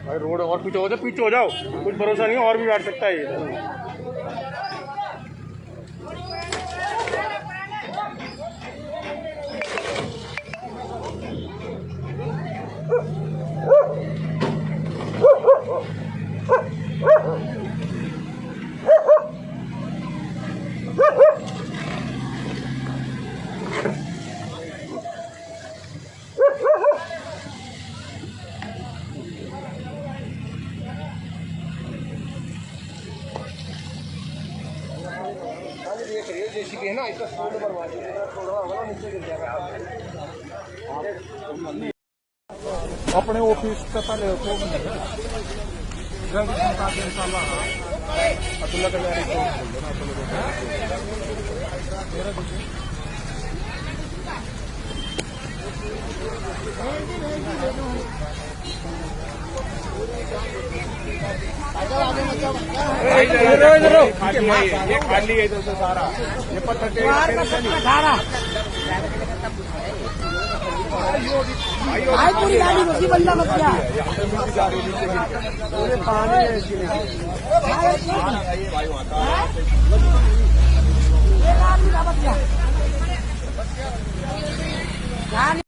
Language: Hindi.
भाई रोड और पीछे हो जाओ, कुछ भरोसा नहीं है, और भी बैठ सकता है ये। जेसीबी है ना, इसका स्पीड बढ़वा दीजिए, थोड़ा होगा ना नीचे गिर जाएगा। अपने ऑफिस से पहले अब्दुल्ला का खाली है इधर से सारा, ये पत्थर पूरी गाड़ी रोकी बल्ला मत क्या पानी